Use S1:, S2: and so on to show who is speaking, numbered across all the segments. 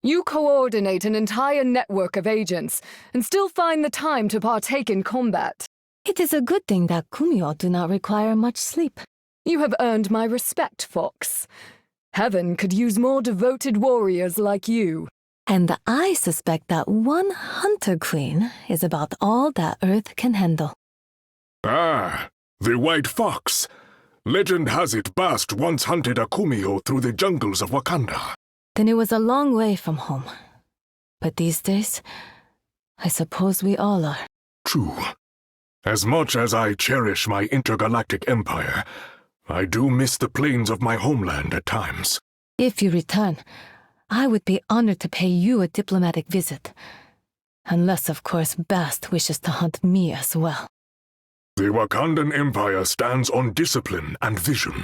S1: You coordinate an entire network of agents and still find the time to partake in combat.
S2: It is a good thing that Kumio do not require much sleep.
S1: You have earned my respect, Fox. Heaven could use more devoted warriors like you.
S2: And I suspect that one Hunter Queen is about all that Earth can handle.
S3: Ah, the White Fox. Legend has it Bast once hunted a Kumio through the jungles of Wakanda.
S2: Then it was a long way from home. But these days, I suppose we all are.
S3: True. As much as I cherish my intergalactic empire, I do miss the plains of my homeland at times.
S2: If you return, I would be honored to pay you a diplomatic visit. Unless, of course, Bast wishes to hunt me as well.
S3: The Wakandan Empire stands on discipline and vision.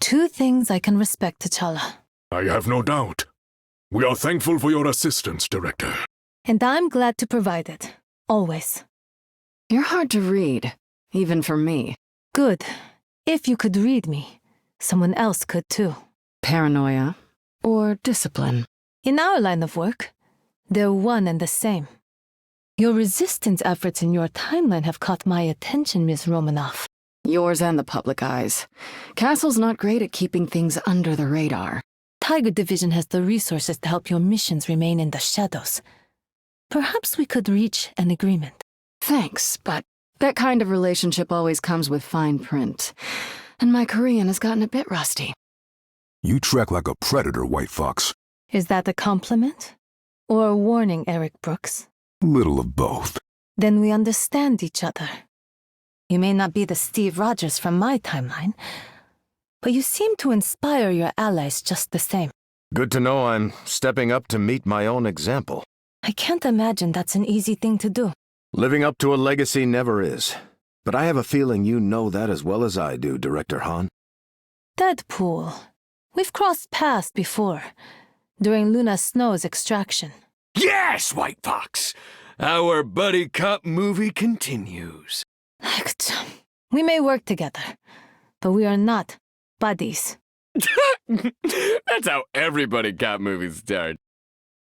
S2: Two things I can respect, T'Challa.
S3: I have no doubt. We are thankful for your assistance, Director.
S2: And I'm glad to provide it. Always.
S1: You're hard to read, even for me.
S2: Good. If you could read me, someone else could too.
S1: Paranoia or discipline?
S2: In our line of work, they're one and the same. Your resistance efforts in your timeline have caught my attention, Ms. Romanoff.
S1: Yours and the public eyes. Castle's not great at keeping things under the radar.
S2: Tiger Division has the resources to help your missions remain in the shadows. Perhaps we could reach an agreement.
S1: Thanks, but that kind of relationship always comes with fine print. And my Korean has gotten a bit rusty.
S4: You trek like a predator, White Fox.
S2: Is that a compliment? Or a warning, Eric Brooks?
S4: Little of both.
S2: Then we understand each other. You may not be the Steve Rogers from my timeline, but you seem to inspire your allies just the same.
S5: Good to know I'm stepping up to meet my own example.
S2: I can't imagine that's an easy thing to do.
S5: Living up to a legacy never is. But I have a feeling you know that as well as I do, Director Han.
S2: Deadpool. We've crossed paths before, during Luna Snow's extraction.
S6: Yes, White Fox! Our buddy cop movie continues.
S2: We may work together, but we are not buddies.
S6: That's how everybody cop movies start.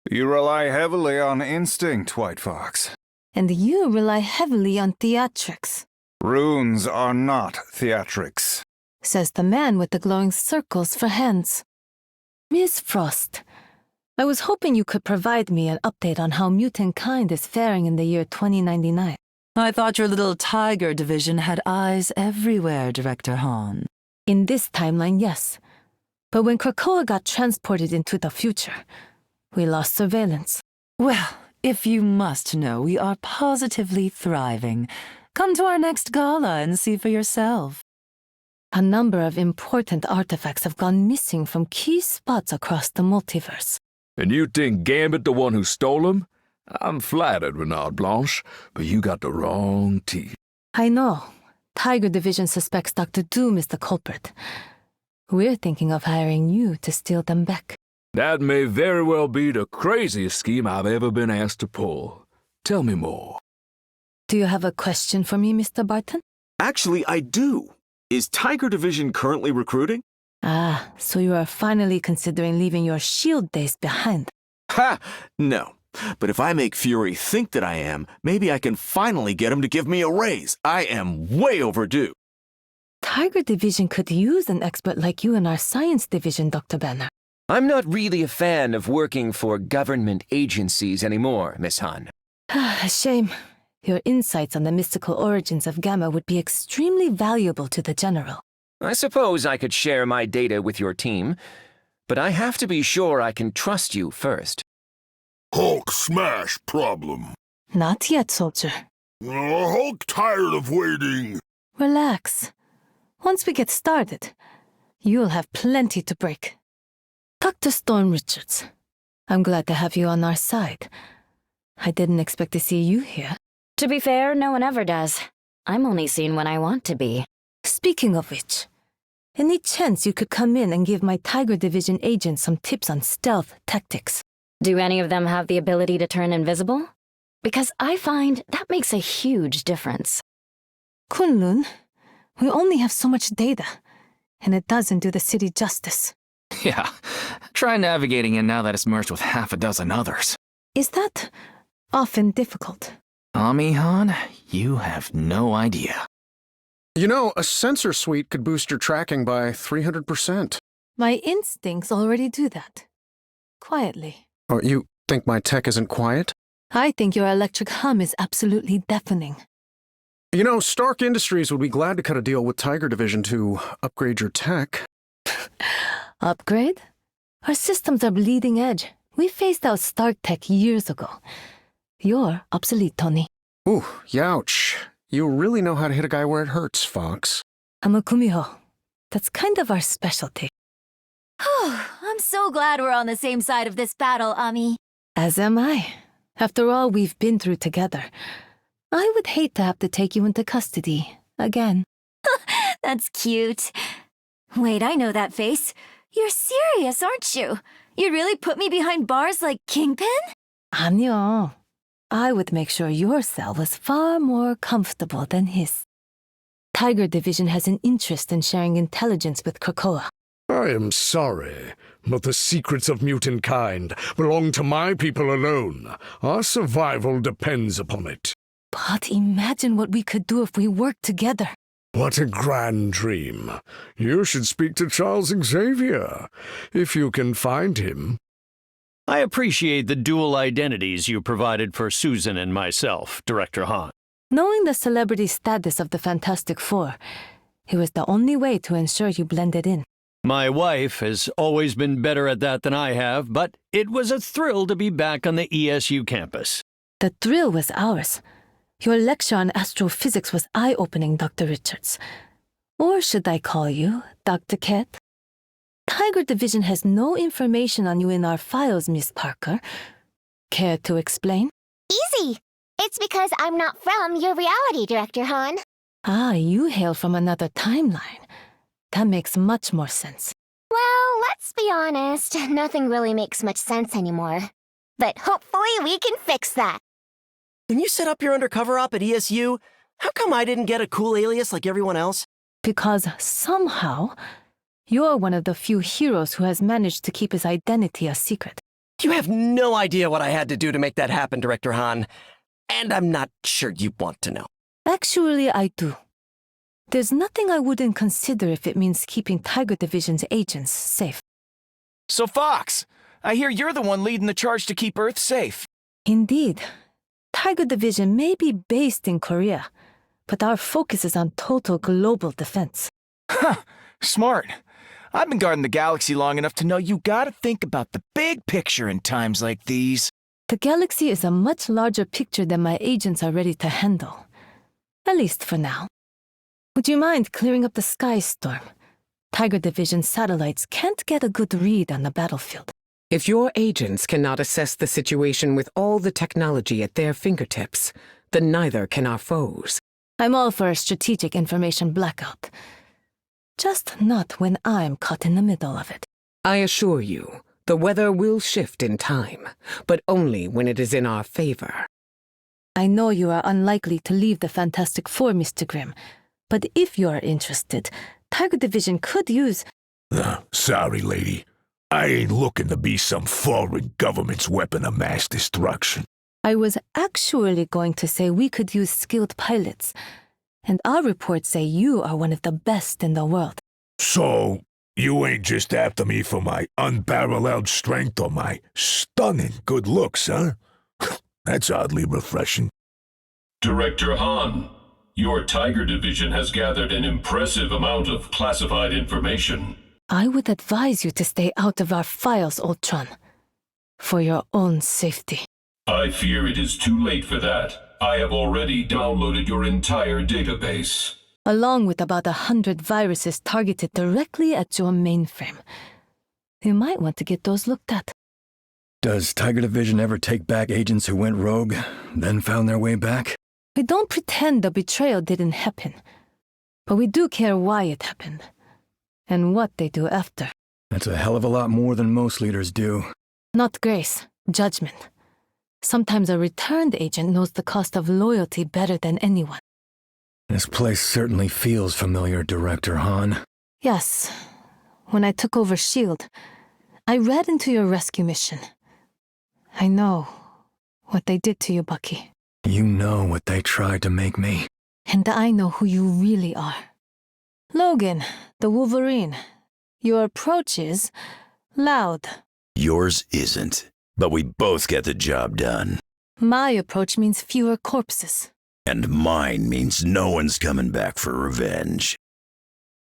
S7: You rely heavily on instinct, White Fox.
S2: And you rely heavily on theatrics.
S7: Runes are not theatrics,
S2: says the man with the glowing circles for hands. Miss Frost, I was hoping you could provide me an update on how mutant kind is faring in the year 2099.
S8: I thought your little Tiger Division had eyes everywhere, Director Han.
S2: In this timeline, yes. But when Krakoa got transported into the future, we lost surveillance.
S8: Well, if you must know, we are positively thriving. Come to our next gala and see for yourself.
S2: A number of important artifacts have gone missing from key spots across the multiverse.
S9: And you think Gambit the one who stole them? I'm flattered, Renard Blanche, but you got the wrong teeth.
S2: I know. Tiger Division suspects Dr. Doom is the culprit. We're thinking of hiring you to steal them back.
S9: That may very well be the craziest scheme I've ever been asked to pull. Tell me more.
S2: Do you have a question for me, Mr. Barton?
S6: Actually, I do. Is Tiger Division currently recruiting?
S2: Ah, so you are finally considering leaving your S.H.I.E.L.D. days behind.
S6: Ha! No. But if I make Fury think that I am, maybe I can finally get him to give me a raise. I am way overdue.
S2: Tiger Division could use an expert like you in our Science Division, Dr. Banner.
S10: I'm not really a fan of working for government agencies anymore, Miss Han.
S2: A shame. Your insights on the mystical origins of Gamma would be extremely valuable to the General.
S10: I suppose I could share my data with your team, but I have to be sure I can trust you first.
S4: Hulk smash problem.
S2: Not yet, soldier.
S4: Hulk tired of waiting.
S2: Relax. Once we get started, you'll have plenty to break. Dr. Storm Richards, I'm glad to have you on our side. I didn't expect to see you here.
S11: To be fair, no one ever does. I'm only seen when I want to be.
S2: Speaking of which, any chance you could come in and give my Tiger Division agents some tips on stealth tactics?
S11: Do any of them have the ability to turn invisible? Because I find that makes a huge difference.
S2: Kunlun, we only have so much data, and it doesn't do the city justice.
S12: Yeah, try navigating it now that it's merged with half a dozen others.
S2: Is that often difficult?
S12: Ami-Han, you have no idea.
S13: You know, a sensor suite could boost your tracking by 300%.
S2: My instincts already do that. Quietly.
S13: Oh, you think my tech isn't quiet?
S2: I think your electric hum is absolutely deafening.
S13: You know, Stark Industries would be glad to cut a deal with Tiger Division to upgrade your tech.
S2: Upgrade? Our systems are bleeding edge. We phased out Stark tech years ago. You're obsolete, Tony.
S13: Ooh, youch. You really know how to hit a guy where it hurts, Fox.
S2: I'm a Kumiho. That's kind of our specialty.
S14: I'm so glad we're on the same side of this battle, Ami.
S2: As am I. After all we've been through together, I would hate to have to take you into custody again.
S14: That's cute. Wait, I know that face. You're serious, aren't you? You'd really put me behind bars like Kingpin?
S2: 아니요. I would make sure your cell was far more comfortable than his. Tiger Division has an interest in sharing intelligence with Krakoa.
S3: I am sorry, but the secrets of mutant kind belong to my people alone. Our survival depends upon it.
S2: But imagine what we could do if we worked together.
S3: What a grand dream. You should speak to Charles Xavier, if you can find him.
S15: I appreciate the dual identities you provided for Susan and myself, Director Han.
S2: Knowing the celebrity status of the Fantastic Four, it was the only way to ensure you blended in.
S15: My wife has always been better at that than I have, but it was a thrill to be back on the ESU campus.
S2: The thrill was ours. Your lecture on astrophysics was eye-opening, Dr. Richards. Or should I call you Dr. Cat? Tiger Division has no information on you in our files, Miss Parker. Care to explain?
S16: Easy! It's because I'm not from your reality, Director Han.
S2: Ah, you hail from another timeline. That makes much more sense.
S16: Well, let's be honest. Nothing really makes much sense anymore. But hopefully we can fix that.
S17: Can you set up your undercover op at ESU? How come I didn't get a cool alias like everyone else?
S2: Because somehow, you're one of the few heroes who has managed to keep his identity a secret.
S17: You have no idea what I had to do to make that happen, Director Han. And I'm not sure you want to know.
S2: Actually, I do. There's nothing I wouldn't consider if it means keeping Tiger Division's agents safe.
S6: So, Fox, I hear you're the one leading the charge to keep Earth safe.
S2: Indeed. Tiger Division may be based in Korea, but our focus is on total global defense.
S6: Huh, smart. I've been guarding the galaxy long enough to know you gotta think about the big picture in times like these.
S2: The galaxy is a much larger picture than my agents are ready to handle. At least for now. Would you mind clearing up the sky, Storm? Tiger Division satellites can't get a good read on the battlefield.
S18: If your agents cannot assess the situation with all the technology at their fingertips, then neither can our foes.
S2: I'm all for a strategic information blackout. Just not when I'm caught in the middle of it.
S18: I assure you, the weather will shift in time, but only when it is in our favor.
S2: I know you are unlikely to leave the Fantastic Four, Mr. Grimm, but if you are interested, Tiger Division could use...
S4: Sorry, lady. I ain't looking to be some foreign government's weapon of mass destruction.
S2: I was actually going to say we could use skilled pilots, and our reports say you are one of the best in the world.
S4: So, you ain't just after me for my unparalleled strength or my stunning good looks, huh? That's oddly refreshing.
S19: Director Han, your Tiger Division has gathered an impressive amount of classified information.
S2: I would advise you to stay out of our files, Ultron. For your own safety.
S19: I fear it is too late for that. I have already downloaded your entire database.
S2: Along with about 100 viruses targeted directly at your mainframe. You might want to get those looked at.
S20: Does Tiger Division ever take back agents who went rogue, then found their way back?
S2: We don't pretend the betrayal didn't happen. But we do care why it happened. And what they do after.
S20: That's a hell of a lot more than most leaders do.
S2: Not grace, judgment. Sometimes a returned agent knows the cost of loyalty better than anyone.
S20: This place certainly feels familiar, Director Han.
S2: Yes. When I took over S.H.I.E.L.D., I read into your rescue mission. I know what they did to you, Bucky.
S20: You know what they tried to make me.
S2: And I know who you really are. Logan, the Wolverine. Your approach is loud.
S21: Yours isn't, but we both get the job done.
S2: My approach means fewer corpses.
S21: And mine means no one's coming back for revenge.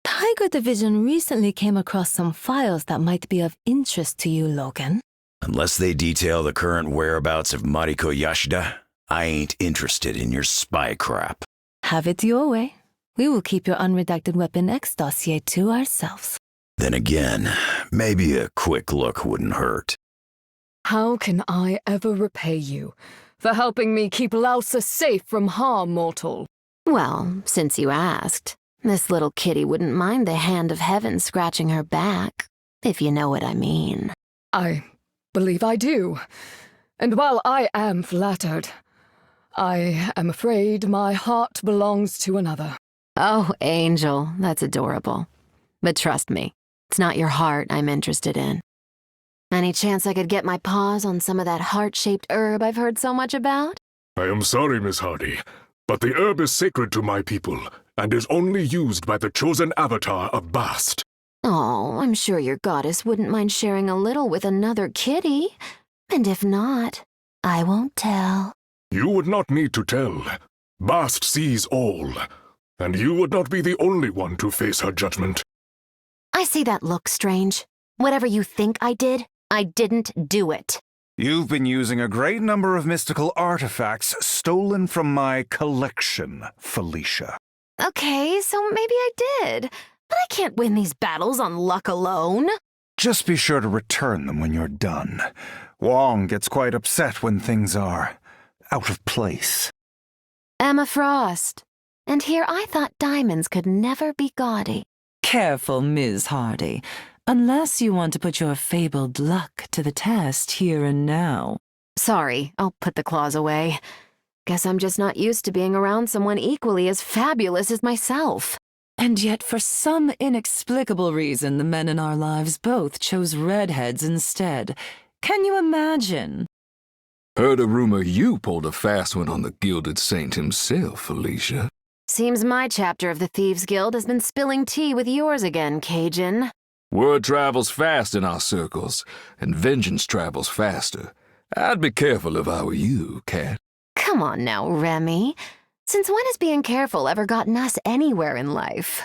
S2: Tiger Division recently came across some files that might be of interest to you, Logan.
S21: Unless they detail the current whereabouts of Mariko Yashida, I ain't interested in your spy crap.
S2: Have it your way. We will keep your unredacted Weapon X dossier to ourselves.
S21: Then again, maybe a quick look wouldn't hurt.
S1: How can I ever repay you for helping me keep Lousa safe from harm, mortal?
S11: Well, since you asked, this little kitty wouldn't mind the hand of heaven scratching her back, if you know what I mean.
S1: I believe I do. And while I am flattered, I am afraid my heart belongs to another.
S11: Oh, Angel, that's adorable. But trust me, it's not your heart I'm interested in. Any chance I could get my paws on some of that heart-shaped herb I've heard so much about?
S3: I am sorry, Miss Hardy, but the herb is sacred to my people and is only used by the chosen avatar of Bast.
S11: Oh, I'm sure your goddess wouldn't mind sharing a little with another kitty. And if not, I won't tell.
S3: You would not need to tell. Bast sees all, and you would not be the only one to face her judgment.
S11: I see that look, Strange. Whatever you think I did, I didn't do it.
S7: You've been using a great number of mystical artifacts stolen from my collection, Felicia.
S11: Okay, so maybe I did. But I can't win these battles on luck alone.
S7: Just be sure to return them when you're done. Wong gets quite upset when things are out of place.
S11: Emma Frost. And here I thought diamonds could never be gaudy.
S8: Careful, Ms. Hardy. Unless you want to put your fabled luck to the test here and now.
S11: Sorry, I'll put the claws away. Guess I'm just not used to being around someone equally as fabulous as myself.
S8: And yet, for some inexplicable reason, the men in our lives both chose redheads instead. Can you imagine?
S9: Heard a rumor you pulled a fast one on the Gilded Saint himself, Felicia.
S11: Seems my chapter of the Thieves Guild has been spilling tea with yours again, Cajun.
S9: Word travels fast in our circles, and vengeance travels faster. I'd be careful if I were you, Cat.
S11: Come on now, Remy. Since when has being careful ever gotten us anywhere in life?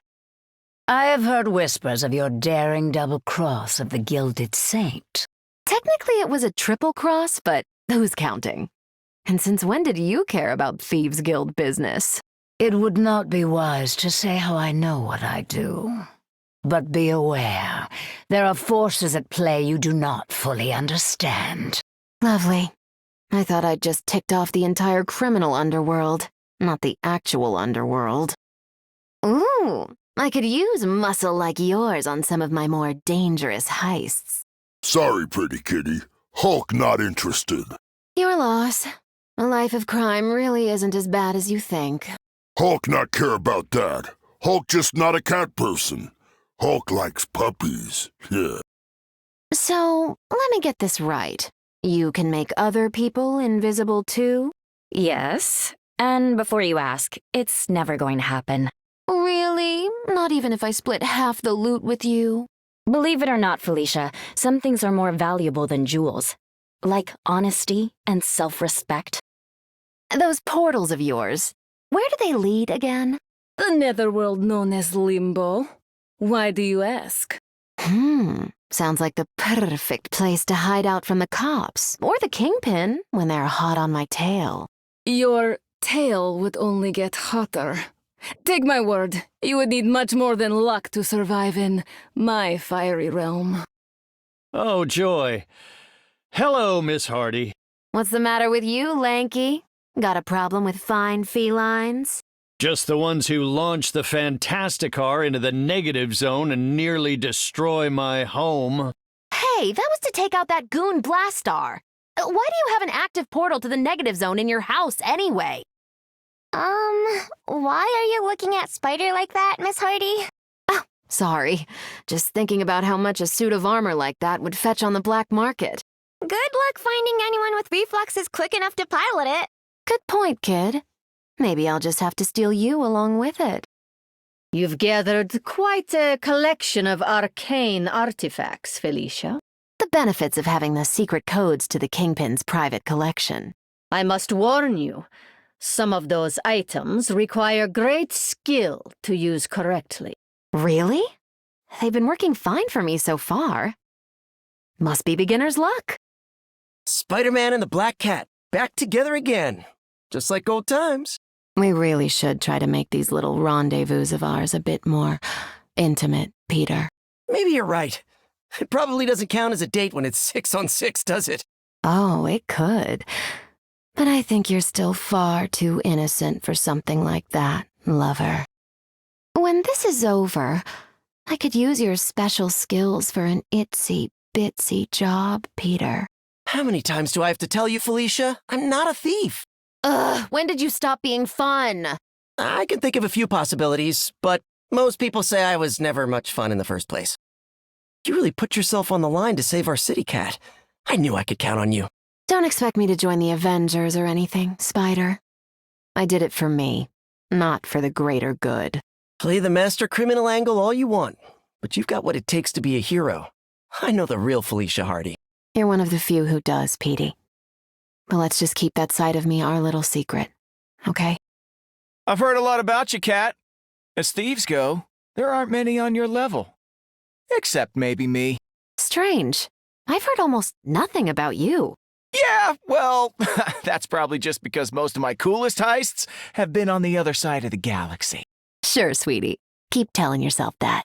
S22: I have heard whispers of your daring double cross of the Gilded Saint.
S11: Technically it was a triple cross, but who's counting? And since when did you care about Thieves Guild business?
S22: It would not be wise to say how I know what I do. But be aware, there are forces at play you do not fully understand.
S11: Lovely. I thought I'd just ticked off the entire criminal underworld, not the actual underworld. Ooh, I could use muscle like yours on some of my more dangerous heists.
S4: Sorry, pretty kitty. Hulk not interested.
S11: Your loss. A life of crime really isn't as bad as you think.
S4: Hulk not care about that. Hulk just not a cat person. Hulk likes puppies, yeah.
S11: So, let me get this right. You can make other people invisible too? Yes.
S16: And before you ask, it's never going to happen.
S11: Really? Not even if I split half the loot with you?
S16: Believe it or not, Felicia, some things are more valuable than jewels. Like honesty and self-respect.
S11: Those portals of yours, where do they lead again?
S1: The netherworld known as Limbo. Why do you ask?
S11: Sounds like the perfect place to hide out from the cops, or the Kingpin, when they're hot on my tail.
S1: Your tail would only get hotter. Take my word, you would need much more than luck to survive in my fiery realm.
S15: Oh, joy. Hello, Miss Hardy.
S11: What's the matter with you, Lanky? Got a problem with fine felines?
S15: Just the ones who launched the Fantasticar into the negative zone and nearly destroy my home.
S11: Hey, that was to take out that goon Blastar. Why do you have an active portal to the negative zone in your house anyway?
S16: Why are you looking at Spider like that, Miss Hardy?
S11: Oh, Sorry. Just thinking about how much a suit of armor like that would fetch on the black market.
S16: Good luck finding anyone with reflexes quick enough to pilot it.
S11: Good point, kid. Maybe I'll just have to steal you along with it.
S2: You've gathered quite a collection of arcane artifacts, Felicia.
S11: The benefits of having the secret codes to the Kingpin's private collection.
S2: I must warn you, some of those items require great skill to use correctly.
S11: Really? They've been working fine for me so far. Must be beginner's luck.
S17: Spider-Man and the Black Cat, back together again. Just like old times.
S11: We really should try to make these little rendezvous of ours a bit more intimate, Peter.
S17: Maybe you're right. It probably doesn't count as a date when it's 6 on 6, does it?
S11: Oh, it could. But I think you're still far too innocent for something like that, lover. When this is over, I could use your special skills for an itsy-bitsy job, Peter.
S17: How many times do I have to tell you, Felicia? I'm not a thief.
S11: Ugh, when did you stop being fun?
S17: I can think of a few possibilities, but most people say I was never much fun in the first place. You really put yourself on the line to save our city, Cat. I knew I could count on you.
S11: Don't expect me to join the Avengers or anything, Spider. I did it for me, not for the greater good.
S17: Play the master criminal angle all you want, but you've got what it takes to be a hero. I know the real Felicia Hardy.
S11: You're one of the few who does, Petey. But let's just keep that side of me our little secret, okay?
S12: I've heard a lot about you, Cat. As thieves go, there aren't many on your level. Except maybe me.
S11: Strange. I've heard almost nothing about you.
S12: Yeah, well, that's probably just because most of my coolest heists have been on the other side of the galaxy.
S11: Sure, sweetie. Keep telling yourself that.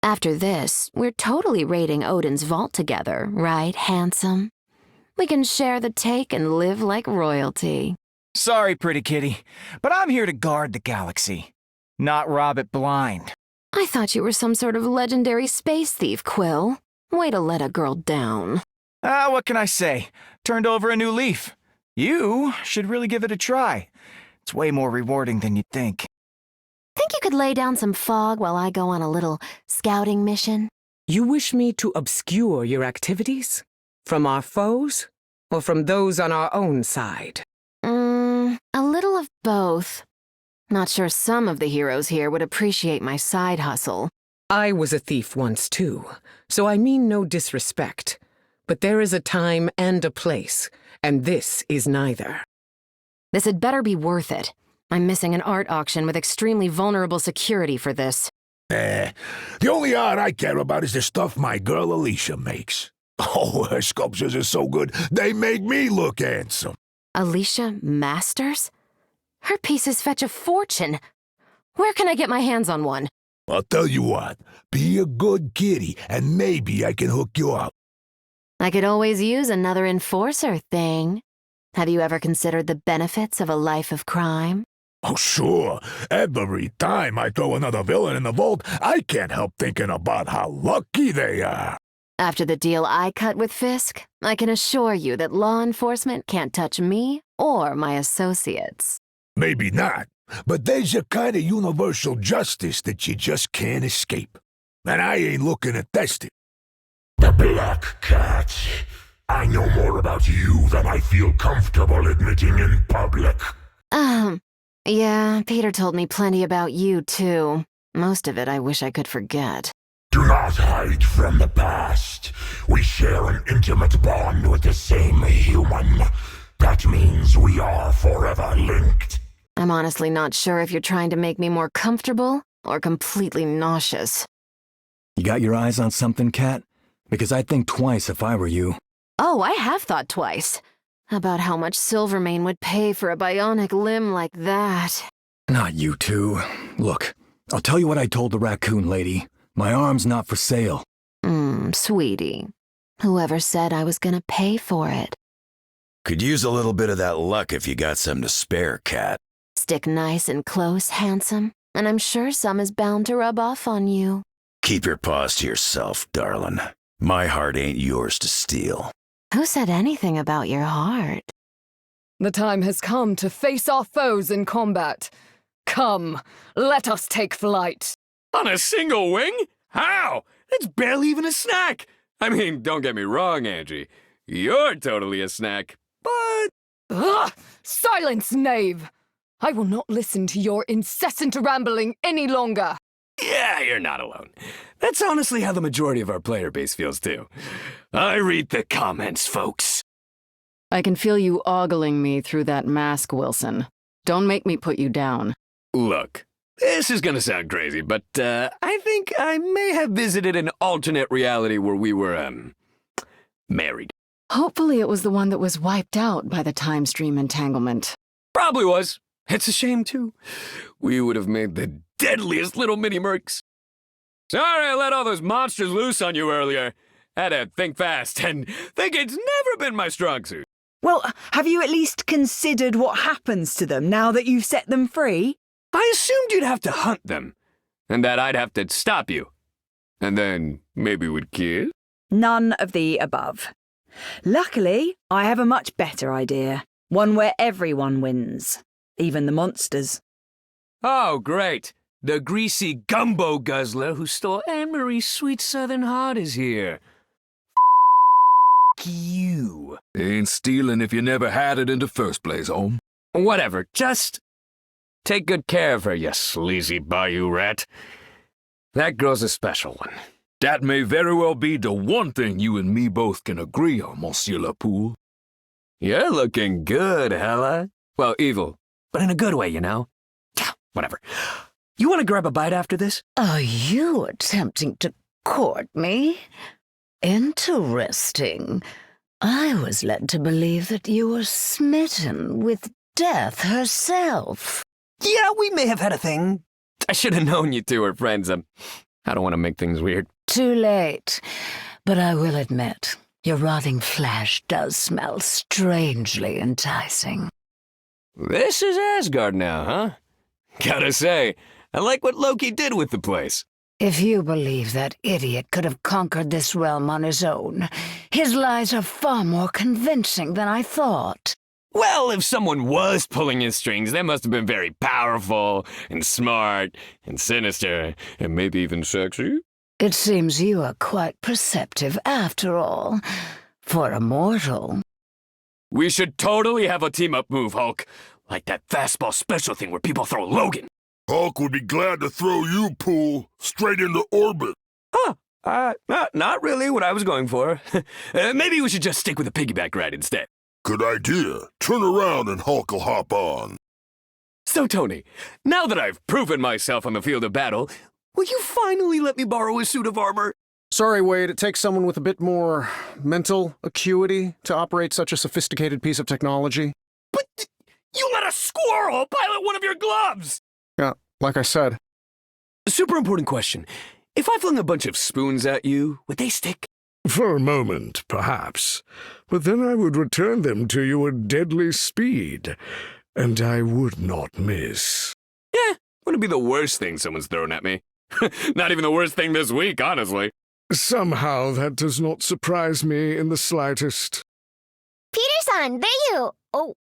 S11: After this, we're totally raiding Odin's vault together, right, handsome? We can share the take and live like royalty.
S12: Sorry, pretty kitty, but I'm here to guard the galaxy, not rob it blind.
S11: I thought you were some sort of legendary space thief, Quill. Way to let a girl down.
S12: What can I say? Turned over a new leaf. You should really give it a try. It's way more rewarding than you'd think.
S11: Think you could lay down some fog while I go on a little scouting mission?
S18: You wish me to obscure your activities? From our foes? Or from those on our own side?
S11: A little of both. Not sure some of the heroes here would appreciate my side hustle.
S18: I was a thief once too, so I mean no disrespect. But there is a time and a place, and this is neither.
S11: This had better be worth it. I'm missing an art auction with extremely vulnerable security for this.
S4: The only art I care about is the stuff my girl Alicia makes. Oh, her sculptures are so good, they make me look handsome.
S11: Alicia Masters? Her pieces fetch a fortune. Where can I get my hands on one?
S4: I'll tell you what, be a good kitty, and maybe I can hook you up.
S11: I could always use another enforcer thing. Have you ever considered the benefits of a life of crime?
S4: Oh, sure. Every time I throw another villain in the vault, I can't help thinking about how lucky they are.
S11: After the deal I cut with Fisk, I can assure you that law enforcement can't touch me or my associates.
S4: Maybe not, but there's a kind of universal justice that you just can't escape. And I ain't looking to test it. The Black Cat. I know more about you than I feel comfortable admitting in public.
S11: Yeah, Peter told me plenty about you, too. Most of it I wish I could forget.
S4: Do not hide from the past. We share an intimate bond with the same human. That means we are forever linked.
S11: I'm honestly not sure if you're trying to make me more comfortable or completely nauseous.
S20: You got your eyes on something, Cat? Because I'd think twice if I were you.
S11: Oh, I have thought twice. About how much Silvermane would pay for a bionic limb like that.
S20: Not you two. Look, I'll tell you what I told the raccoon lady. My arm's not for sale.
S11: Sweetie. Whoever said I was gonna pay for it?
S21: Could use a little bit of that luck if you got some to spare, Cat.
S11: Stick nice and close, handsome, and I'm sure some is bound to rub off on you.
S21: Keep your paws to yourself, darling. My heart ain't yours to steal.
S11: Who said anything about your heart?
S1: The time has come to face our foes in combat. Come, let us take flight.
S5: On a single wing? How? It's barely even a snack. I mean, don't get me wrong, Angie. You're totally a snack, but...
S1: Ugh! Silence, knave! I will not listen to your incessant rambling any longer.
S5: Yeah, you're not alone. That's honestly how the majority of our player base feels too. I read the comments, folks.
S2: I can feel you ogling me through that mask, Wilson. Don't make me put you down.
S5: Look, this is gonna sound crazy, but I think I may have visited an alternate reality where we were, married.
S2: Hopefully it was the one that was wiped out by the time stream entanglement.
S5: Probably was. It's a shame, too. We would have made the deadliest little mini-mercs. Sorry I let all those monsters loose on you earlier. Had to think fast and think it's never been my strong suit.
S10: Well, have you at least considered what happens to them now that you've set them free?
S5: I assumed you'd have to hunt them, and that I'd have to stop you. And then maybe we'd kill?
S10: None of the above. Luckily, I have a much better idea. One where everyone wins. Even the monsters.
S5: Oh, great. The greasy gumbo guzzler who stole Anne-Marie's sweet southern heart is here. You.
S9: Ain't stealing if you never had it in the first place, Home.
S5: Whatever, just take good care of her, you sleazy bayou rat. That girl's a special one.
S9: That may very well be the one thing you and me both can agree on, Monsieur Lapoule.
S5: You're looking good, Hela. Well, evil, but in a good way, you know? Yeah, whatever. You want to grab a bite after this?
S22: Are you attempting to court me? Interesting. I was led to believe that you were smitten with death herself.
S5: Yeah, we may have had a thing. I should have known you two were friends. I don't want to make things weird.
S22: Too late. But I will admit, your rotting flesh does smell strangely enticing.
S5: This is Asgard now, huh? Gotta say, I like what Loki did with the place.
S22: If you believe that idiot could have conquered this realm on his own, his lies are far more convincing than I thought.
S5: Well, if someone was pulling his strings, they must have been very powerful, and smart, and sinister, and maybe even sexy.
S22: It seems you are quite perceptive after all, for a mortal.
S5: We should totally have a team-up move, Hulk. Like that fastball special thing where people throw Logan.
S4: Hulk would be glad to throw you, Pool, straight into orbit.
S5: Huh. Not really what I was going for. Maybe we should just stick with a piggyback ride instead.
S4: Good idea. Turn around and Hulk will hop on.
S5: So, Tony, now that I've proven myself on the field of battle, will you finally let me borrow a suit of armor?
S13: Sorry, Wade, it takes someone with a bit more mental acuity to operate such a sophisticated piece of technology.
S5: But you let a squirrel pilot one of your gloves!
S13: Yeah, like I said.
S5: Super important question. If I flung a bunch of spoons at you, would they stick?
S3: For a moment, perhaps. But then I would return them to you at deadly speed, and I would not miss.
S5: Yeah, wouldn't be the worst thing someone's thrown at me. Not even the worst thing this week, honestly.
S3: Somehow that does not surprise me in the slightest.
S16: Peter-san, there you! Oh,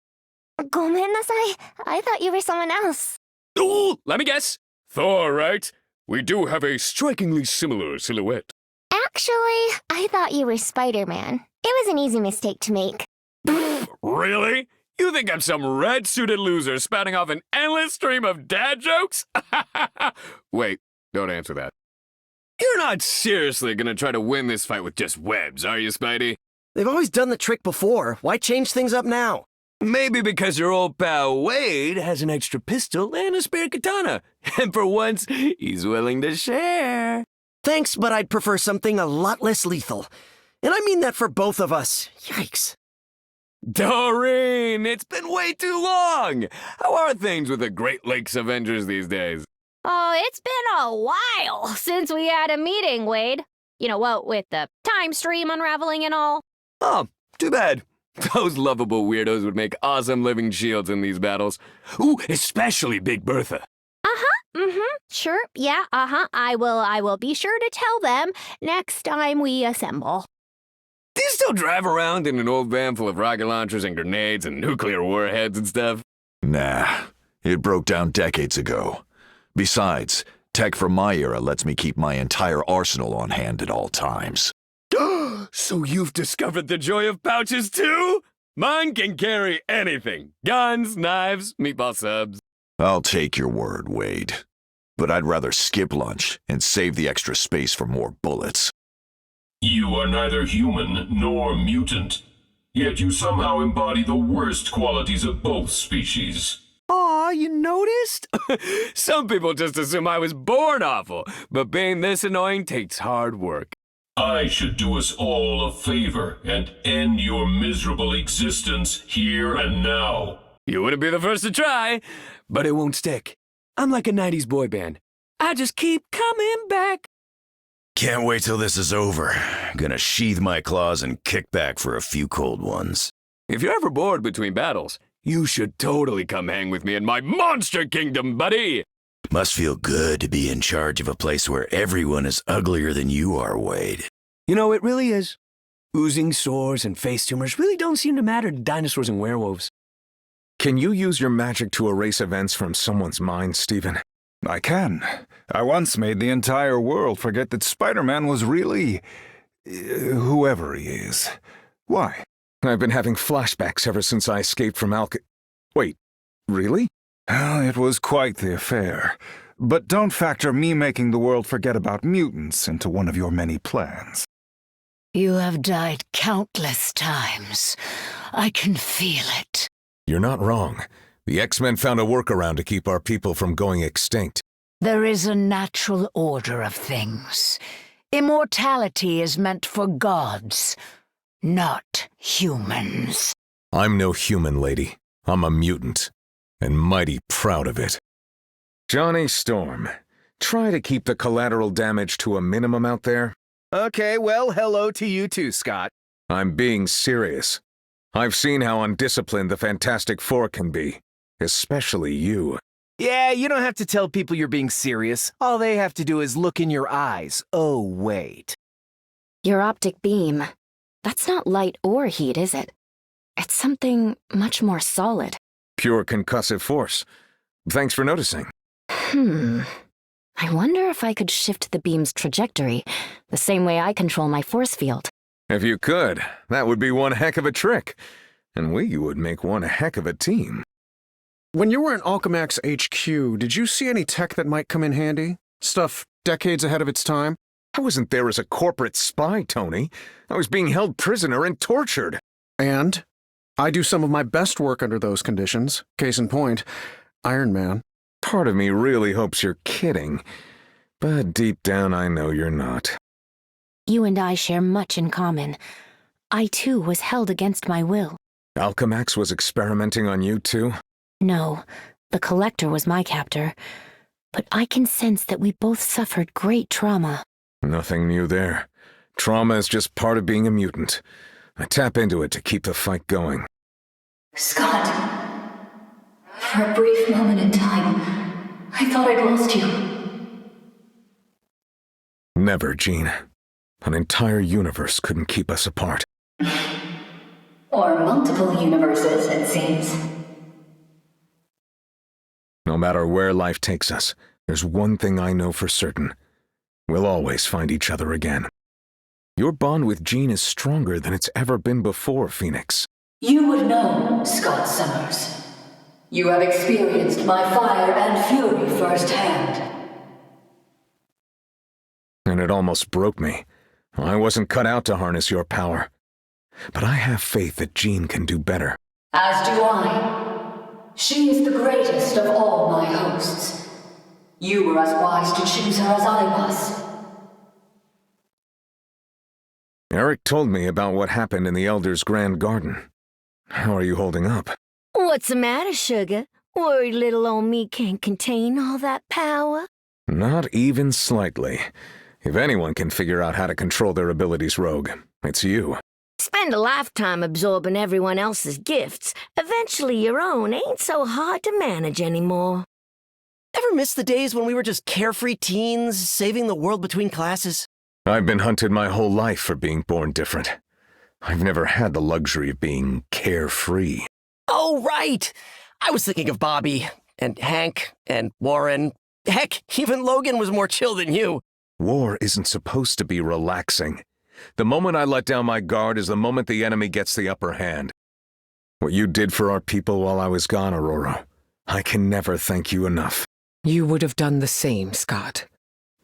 S16: ごめんなさい. I thought you were someone else.
S5: Ooh, let me guess. Thor, right? We do have a strikingly similar silhouette.
S16: Actually, I thought you were Spider-Man. It was an easy mistake to make.
S5: Really? You think I'm some red-suited loser spouting off an endless stream of dad jokes? Wait, don't answer that. You're not seriously gonna try to win this fight with just webs, are you, Spidey?
S17: They've always done the trick before. Why change things up now?
S5: Maybe because your old pal Wade has an extra pistol and a spare katana. And for once, he's willing to share.
S17: Thanks, but I'd prefer something a lot less lethal. And I mean that for both of us. Yikes.
S5: Doreen, it's been way too long. How are things with the Great Lakes Avengers these days?
S23: Oh, it's been a while since we had a meeting, Wade. You know what, with the time stream unraveling and all.
S5: Oh, too bad. Those lovable weirdos would make awesome living shields in these battles. Ooh, especially Big Bertha.
S23: Sure, yeah, I will be sure to tell them next time we assemble.
S5: Do you still drive around in an old van full of rocket launchers and grenades and nuclear warheads and stuff?
S24: Nah, it broke down decades ago. Besides,
S9: Tech from my era lets me keep my entire arsenal on hand at all times.
S5: So you've discovered the joy of pouches too? Mine can carry anything. Guns, knives, meatball subs.
S9: I'll take your word, Wade. But I'd rather skip lunch and save the extra space for more bullets.
S6: You are neither human nor mutant, yet you somehow embody the worst qualities of both species.
S5: Aw, you noticed? Some people just assume I was born awful, but being this annoying takes hard work.
S6: I should do us all a favor and end your miserable existence here and now.
S5: You wouldn't be the first to try, but it won't stick. I'm like a 90s boy band. I just keep coming back.
S21: Can't wait till this is over. Gonna sheathe my claws and kick back for a few cold ones.
S5: If you're ever bored between battles, you should totally come hang with me in my monster kingdom, buddy!
S21: Must feel good to be in charge of a place where everyone is uglier than you are, Wade.
S5: You know, it really is. Oozing sores and face tumors really don't seem to matter to dinosaurs and werewolves.
S13: Can you use your magic to erase events from someone's mind, Stephen?
S7: I can. I once made the entire world forget that Spider-Man was really... whoever he is. Why?
S13: I've been having flashbacks ever since I escaped from Wait, really?
S7: Well, it was quite the affair. But don't factor me making the world forget about mutants into one of your many plans.
S22: You have died countless times. I can feel it.
S14: You're not wrong. The X-Men found a workaround to keep our people from going extinct.
S22: There is a natural order of things. Immortality is meant for gods, not humans.
S14: I'm no human, lady. I'm a mutant. And mighty proud of it.
S13: Johnny Storm, try to keep the collateral damage to a minimum out there.
S12: Okay, well, hello to you too, Scott.
S13: I'm being serious. I've seen how undisciplined the Fantastic Four can be. Especially you.
S12: Yeah, you don't have to tell people you're being serious. All they have to do is look in your eyes. Oh, wait.
S19: Your optic beam. That's not light or heat, is it? It's something much more solid.
S13: Pure concussive force. Thanks for noticing.
S19: I wonder if I could shift the beam's trajectory, the same way I control my force field.
S13: If you could, that would be one heck of a trick. And we would make one heck of a team. When you were in Alchemax HQ, did you see any tech that might come in handy? Stuff decades ahead of its time? I wasn't there as a corporate spy, Tony. I was being held prisoner and tortured. And I do some of my best work under those conditions. Case in point, Iron Man. Part of me really hopes you're kidding, but deep down I know you're not.
S19: You and I share much in common. I, too, was held against my will.
S13: Alchemax was experimenting on you, too?
S19: No, the Collector was my captor. But I can sense that we both suffered great trauma.
S13: Nothing new there. Trauma is just part of being a mutant. I tap into it to keep the fight going.
S24: Scott, for a brief moment in time, I thought I'd lost you.
S13: Never, Jean. An entire universe couldn't keep us apart.
S24: Or multiple universes, it seems.
S13: No matter where life takes us, there's one thing I know for certain. We'll always find each other again. Your bond with Jean is stronger than it's ever been before, Phoenix.
S24: You would know, Scott Summers. You have experienced my fire and fury firsthand.
S13: And it almost broke me. I wasn't cut out to harness your power. But I have faith that Jean can do better.
S24: As do I. She is the greatest of all my hosts. You were as wise to choose her as I was.
S13: Eric told me about what happened in the Elder's Grand Garden. How are you holding up?
S23: What's the matter, sugar? Worried little old me can't contain all that power?
S13: Not even slightly. If anyone can figure out how to control their abilities, Rogue, it's you.
S23: Spend a lifetime absorbing everyone else's gifts. Eventually your own ain't so hard to manage anymore.
S17: Ever miss the days when we were just carefree teens, saving the world between classes?
S13: I've been hunted my whole life for being born different. I've never had the luxury of being carefree.
S17: Oh, right! I was thinking of Bobby, and Hank, and Warren, Heck, even Logan was more chill than you.
S14: War isn't supposed to be relaxing. The moment I let down my guard is the moment the enemy gets the upper hand. What you did for our people while I was gone, Aurora, I can never thank you enough.
S8: You would have done the same, Scott.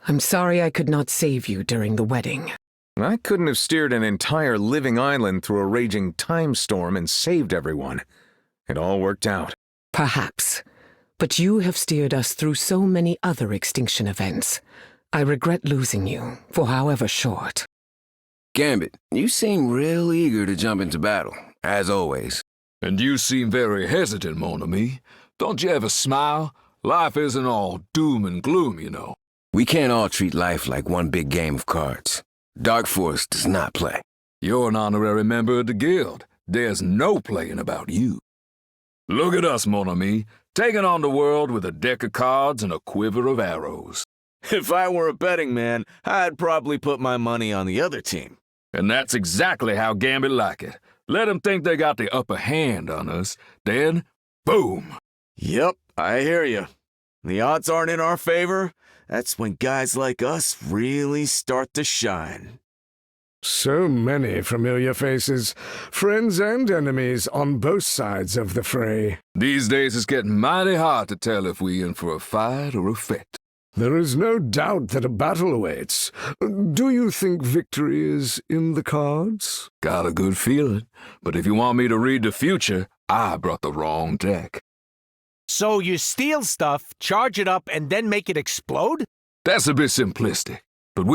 S8: I'm sorry I could not save you during the wedding.
S14: I couldn't have steered an entire living island through a raging time storm and saved everyone. It all worked out.
S8: Perhaps. But you have steered us through so many other extinction events. I regret losing you, for however short.
S5: Gambit, you seem real eager to jump into battle, as always.
S9: And you seem very hesitant, mon ami. Don't you ever smile? Life isn't all doom and gloom, you know.
S5: We can't all treat life like one big game of cards. Dark Force does not play.
S9: You're an honorary member of the guild. There's no playing about you. Look at us, mon ami, taking on the world with a deck of cards and a quiver of arrows.
S12: If I were a betting man, I'd probably put my money on the other team.
S9: And that's exactly how Gambit like it. Let them think they got the upper hand on us, then, boom.
S12: Yep, I hear you. The odds aren't in our favor. That's when guys like us really start to shine.
S4: So many familiar faces, friends and enemies on both sides of the fray.
S9: These days it's getting mighty hard to tell if we in for a fight or a fit.
S4: There is no doubt that a battle awaits. Do you think victory is in the cards?
S9: Got a good feeling, but if you want me to read the future, I brought the wrong deck.
S15: So you steal stuff, charge it up, and then make it explode?
S9: That's a bit simplistic, but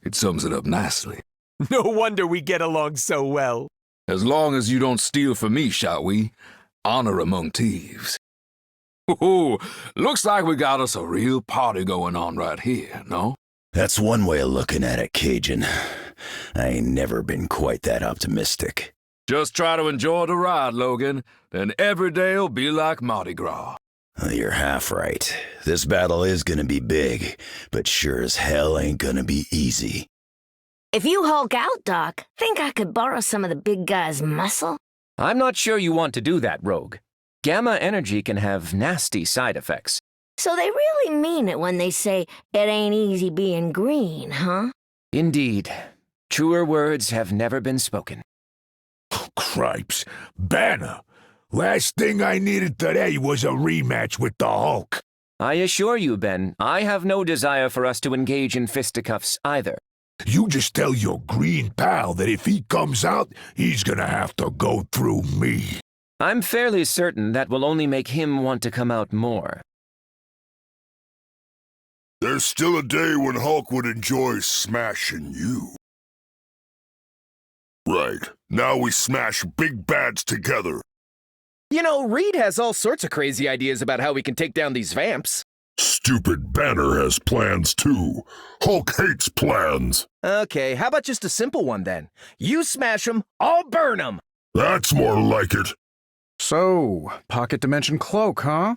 S9: it sums it up nicely.
S15: No wonder we get along so well.
S9: As long as you don't steal from me, shall we? Honor among thieves. Ooh, looks like we got us a real party going on right here, no?
S21: That's one way of looking at it, Cajun. I ain't never been quite that optimistic.
S9: Just try to enjoy the ride, Logan. Then every day'll be like Mardi Gras.
S21: You're half right. This battle is gonna be big, but sure as hell ain't gonna be easy.
S22: If you Hulk out, Doc, think I could borrow some of the big guy's muscle?
S18: I'm not sure you want to do that, Rogue. Gamma energy can have nasty side effects.
S22: So they really mean it when they say it ain't easy being green, huh?
S18: Indeed. Truer words have never been spoken.
S4: Cripes. Banner. Last thing I needed today was a rematch with the Hulk.
S18: I assure you, Ben, I have no desire for us to engage in fisticuffs either.
S4: You just tell your green pal that if he comes out, he's gonna have to go through me.
S18: I'm fairly certain that will only make him want to come out more.
S20: There's still a day when Hulk would enjoy smashing you. Right. Now we smash big bads together.
S25: You know, Reed has all sorts of crazy ideas about how we can take down these vamps.
S20: Stupid Banner has plans too. Hulk hates plans.
S25: Okay, how about just a simple one then? You smash them, I'll burn them.
S20: That's more like it.
S7: So, pocket dimension cloak, huh?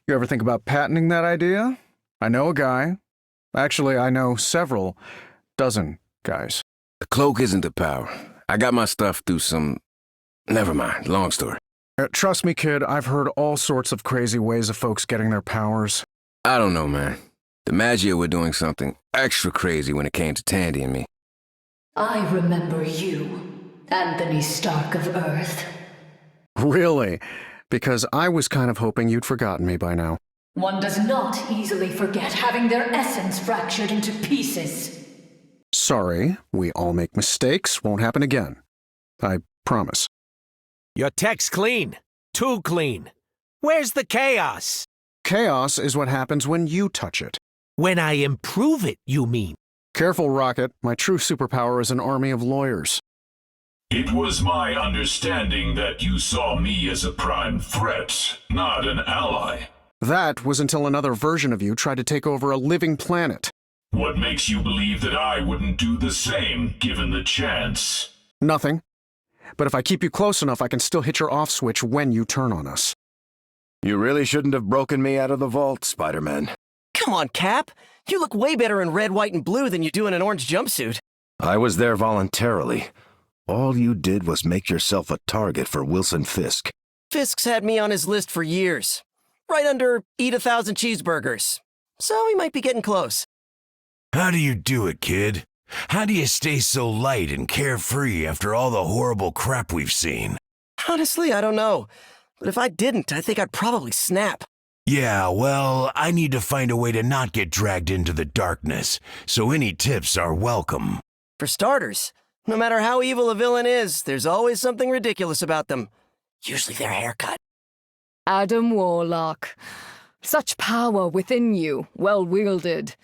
S7: You ever think about patenting that idea? I know a guy. Actually, I know several dozen guys.
S5: The cloak isn't the power. I got my stuff through some... Never mind, long story.
S7: Trust me, kid, I've heard all sorts of crazy ways of folks getting their powers.
S5: I don't know, man. The Magia were doing something extra crazy when it came to Tandy and me.
S24: I remember you, Anthony Stark of Earth.
S7: Really? Because I was kind of hoping you'd forgotten me by now.
S24: One does not easily forget having their essence fractured into pieces.
S7: Sorry, we all make mistakes. Won't happen again. I promise.
S15: Your tech's clean. Too clean. Where's the chaos?
S7: Chaos is what happens when you touch it.
S15: When I improve it, you mean?
S7: Careful, Rocket. My true superpower is an army of lawyers.
S6: It was my understanding that you saw me as a prime threat, not an ally.
S7: That was until another version of you tried to take over a living planet.
S6: What makes you believe that I wouldn't do the same, given the chance?
S7: Nothing. But if I keep you close enough, I can still hit your off switch when you turn on us.
S21: You really shouldn't have broken me out of the vault, Spider-Man.
S17: Come on, Cap. You look way better in red, white, and blue than you do in an orange jumpsuit.
S21: I was there voluntarily. All you did was make yourself a target for Wilson Fisk.
S17: Fisk's had me on his list for years. Right under eat 1,000 cheeseburgers. so he might be getting close.
S21: How do you do it, kid? How do you stay so light and carefree after all the horrible crap we've seen?
S17: Honestly, I don't know. But if I didn't, I think I'd probably snap.
S21: Yeah, well, I need to find a way to not get dragged into the darkness, so any tips are welcome.
S17: For starters, no matter how evil a villain is, there's always something ridiculous about them. Usually their haircut.
S1: Adam Warlock. Such power within you, well wielded.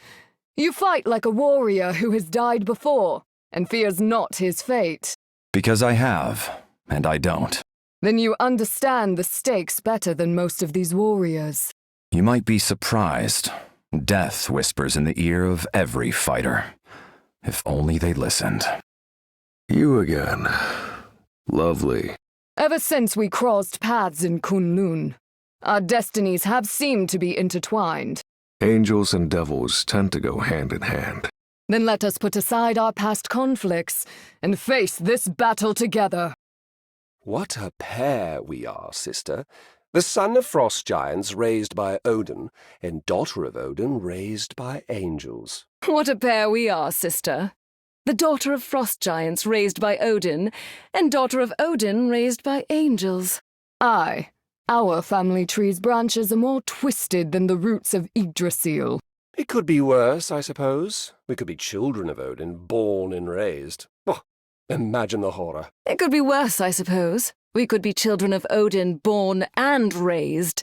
S1: You fight like a warrior who has died before, and fears not his fate.
S2: Because I have, and I don't.
S1: Then you understand the stakes better than most of these warriors.
S2: You might be surprised. Death whispers in the ear of every fighter. If only they listened.
S13: You again. Lovely.
S1: Ever since we crossed paths in Kunlun, our destinies have seemed to be intertwined.
S13: Angels and devils tend to go hand in hand.
S1: Then let us put aside our past conflicts and face this battle together.
S3: What a pair we are, sister. The son of frost giants raised by Odin, and daughter of Odin raised by angels.
S1: What a pair we are, sister. The daughter of frost giants raised by Odin, and daughter of Odin raised by angels. Aye, our family tree's branches are more twisted than the roots of Yggdrasil.
S3: It could be worse, I suppose. We could be children of Odin, born and raised. Oh, imagine the horror.
S1: It could be worse, I suppose. We could be children of Odin, born and raised.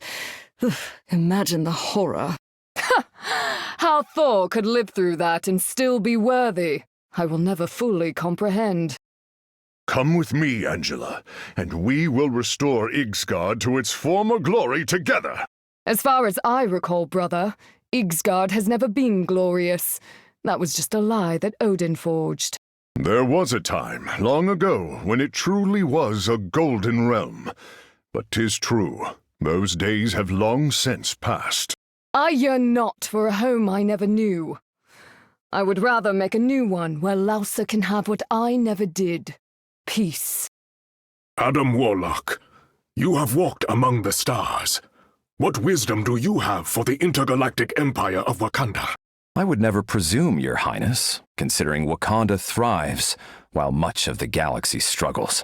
S1: Imagine the horror. How Thor could live through that and still be worthy, I will never fully comprehend.
S20: Come with me, Angela, and we will restore Yggsgard to its former glory together.
S1: As far as I recall, brother, Yggsgard has never been glorious. That was just a lie that Odin forged.
S20: There was a time, long ago, when it truly was a golden realm. But 'tis true, those days have long since passed.
S1: I yearn not for a home I never knew. I would rather make a new one where Lausa can have what I never did. Peace.
S20: Adam Warlock, you have walked among the stars. What wisdom do you have for the intergalactic empire of Wakanda?
S2: I would never presume, Your Highness, considering Wakanda thrives while much of the galaxy struggles.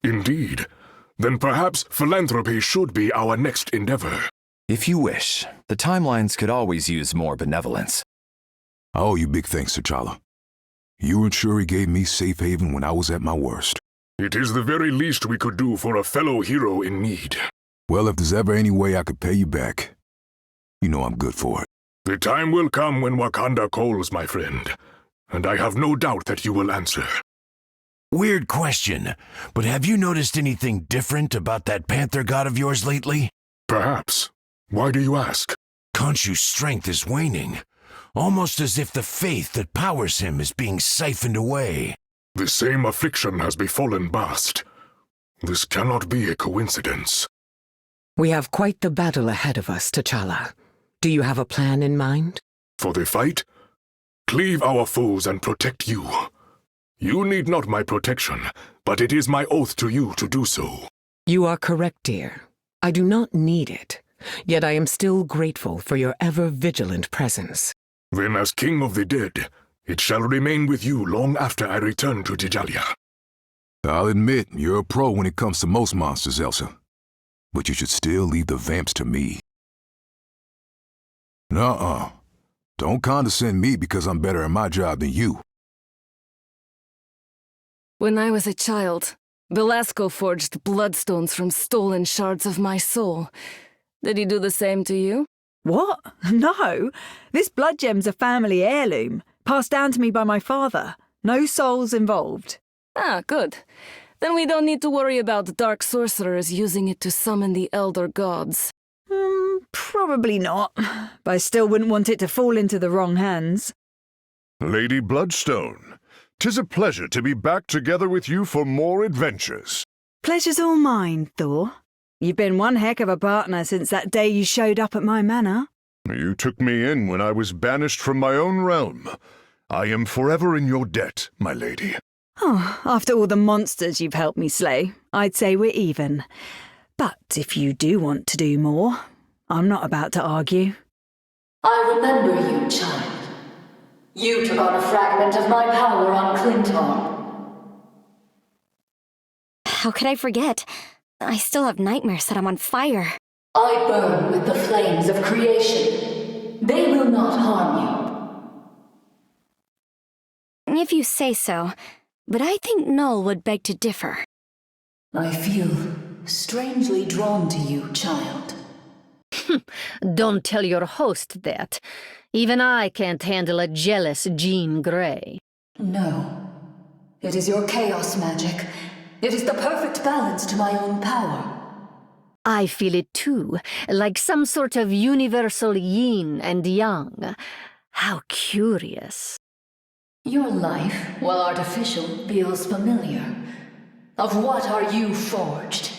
S20: Indeed. Then perhaps philanthropy should be our next endeavor.
S2: If you wish, the timelines could always use more benevolence.
S10: I owe you big thanks, T'Challa. You and Shuri gave me safe haven when I was at my worst.
S20: It is the very least we could do for a fellow hero in need.
S10: Well, if there's ever any way I could pay you back, you know I'm good for it.
S20: The time will come when Wakanda calls, my friend, and I have no doubt that you will answer.
S21: Weird question, but have you noticed anything different about that Panther god of yours lately?
S20: Perhaps. Why do you ask?
S21: Khonshu's strength is waning, almost as if the faith that powers him is being siphoned away.
S20: The same affliction has befallen Bast. This cannot be a coincidence.
S8: We have quite the battle ahead of us, T'Challa. Do you have a plan in mind?
S20: For the fight? Cleave our foes and protect you. You need not my protection, but it is my oath to you to do so.
S8: You are correct, dear. I do not need it, yet I am still grateful for your ever-vigilant presence.
S20: Then as King of the Dead, it shall remain with you long after I return to Tijalia.
S10: I'll admit, you're a pro when it comes to most monsters, Elsa. But you should still leave the vamps to me. Nuh-uh. Don't condescend me because I'm better at my job than you.
S1: When I was a child, Belasco forged bloodstones from stolen shards of my soul. Did he do the same to you?
S11: What? No. This blood gem's a family heirloom, passed down to me by my father. No souls involved.
S1: Ah, good. Then we don't need to worry about dark sorcerers using it to summon the elder gods.
S11: Probably not. But I still wouldn't want it to fall into the wrong hands.
S20: Lady Bloodstone, 'tis a pleasure to be back together with you for more adventures.
S11: Pleasure's all mine, Thor. You've been one heck of a partner since that day you showed up at my manor.
S20: You took me in when I was banished from my own realm. I am forever in your debt, my lady.
S11: Oh, after all the monsters you've helped me slay, I'd say we're even. But if you do want to do more, I'm not about to argue.
S24: I remember you, child. You took on a fragment of my power on Clinton.
S12: How could I forget? I still have nightmares that I'm on fire.
S24: I burn with the flames of creation. They will not harm
S12: If you say so, but I think Null would beg to differ.
S24: I feel strangely drawn to you, child.
S14: Don't tell your host that. Even I can't handle a jealous Jean Grey.
S24: No. It is your chaos magic. It is the perfect balance to my own power.
S14: I feel it too, like some sort of universal yin and yang. How curious.
S24: Your life, while artificial, feels familiar. Of what are you forged?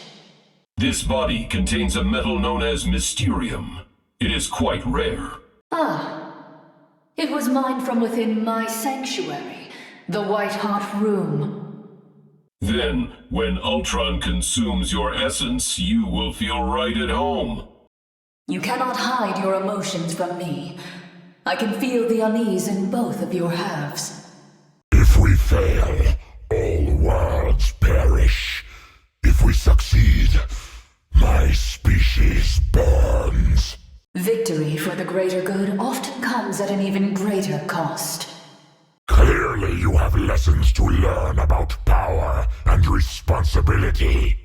S6: This body contains a metal known as mysterium. It is quite rare.
S24: Ah. It was mine from within my sanctuary, the white-hot room.
S6: Then, when Ultron consumes your essence, you will feel right at home.
S24: You cannot hide your emotions from me. I can feel the unease in both of your halves.
S4: If we fail, all worlds perish. If we succeed, my species burns.
S24: Victory for the greater good often comes at an even greater cost.
S4: Clearly you have lessons to learn about power and responsibility.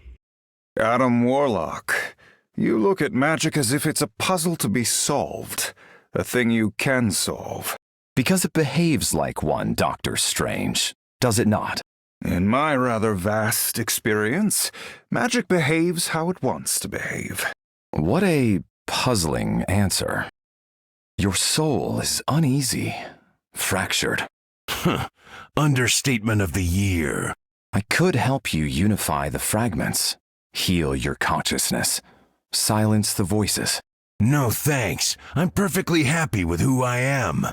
S7: Adam Warlock, you look at magic as if it's a puzzle to be solved. A thing you can solve.
S2: Because it behaves like one, Doctor Strange, does it not?
S7: In my rather vast experience, magic behaves how it wants to behave.
S2: What a puzzling answer. Your soul is uneasy, fractured.
S21: Understatement of the year.
S2: I could help you unify the fragments, heal your consciousness, silence the voices.
S21: No thanks. I'm perfectly happy with who I am.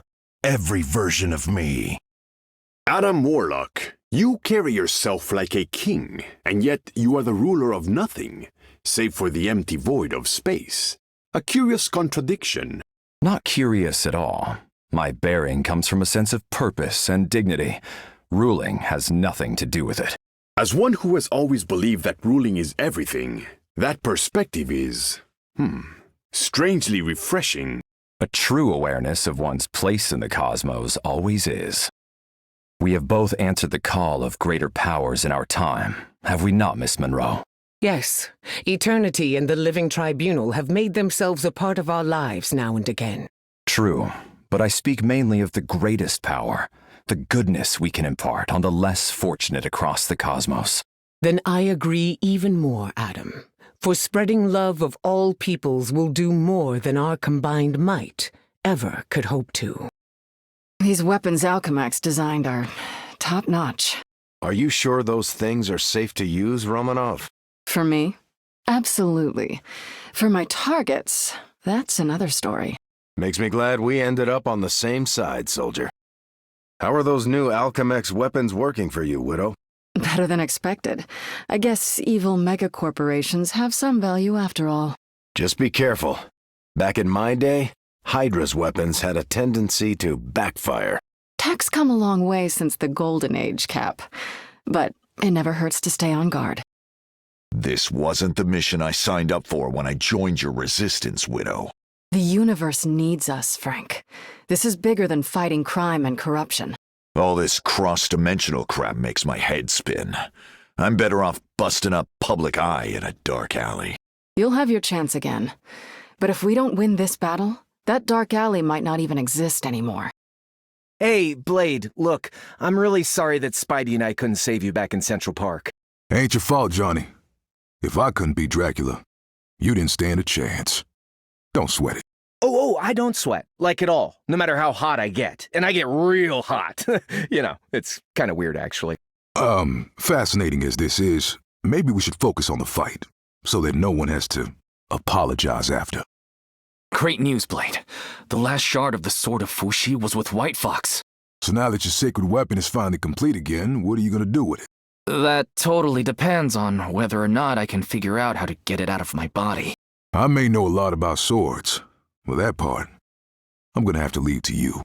S21: Every version of me.
S16: Adam Warlock, you carry yourself like a king, and yet you are the ruler of nothing, save for the empty void of space. A curious contradiction.
S2: Not curious at all. My bearing comes from a sense of purpose and dignity. Ruling has nothing to do with it.
S16: As one who has always believed that ruling is everything, that perspective is, strangely refreshing.
S2: A true awareness of one's place in the cosmos always is. We have both answered the call of greater powers in our time, have we not, Miss Monroe?
S8: Yes. Eternity and the Living Tribunal have made themselves a part of our lives now and again.
S2: True, but I speak mainly of the greatest power, the goodness we can impart on the less fortunate across the cosmos.
S8: Then I agree even more, Adam. For spreading love of all peoples will do more than our combined might ever could hope to.
S1: These weapons Alchemax designed are top-notch.
S21: Are you sure those things are safe to use, Romanov?
S1: For me? Absolutely. For my targets, that's another story.
S21: Makes me glad we ended up on the same side, soldier. How are those new Alchemax weapons working for you, Widow?
S1: Better than expected. I guess evil megacorporations have some value after all.
S21: Just be careful. Back in my day, Hydra's weapons had a tendency to backfire.
S1: Tech's come a long way since the Golden Age, Cap. But it never hurts to stay on guard.
S19: This wasn't the mission I signed up for when I joined your resistance, Widow.
S1: The universe needs us, Frank. This is bigger than fighting crime and corruption.
S19: All this cross-dimensional crap makes my head spin. I'm better off busting up Public Eye in a dark alley.
S1: You'll have your chance again. But if we don't win this battle, that dark alley might not even exist anymore.
S25: Hey, Blade, look, I'm really sorry that Spidey and I couldn't save you back in Central Park.
S10: Ain't your fault, Johnny. If I couldn't beat Dracula, you didn't stand a chance. Don't sweat it.
S25: Oh, I don't sweat. Like at all. No matter how hot I get. And I get real hot. You know, it's kind of weird, actually.
S10: Fascinating as this is, maybe we should focus on the fight, so that no one has to apologize after.
S23: Great news, Blade. The last shard of the Sword of Fushi was with White Fox.
S10: So now that your sacred weapon is finally complete again, what are you gonna do with it?
S23: That totally depends on whether or not I can figure out how to get it out of my body.
S10: I may know a lot about swords. Well, that part, I'm gonna have to leave to you.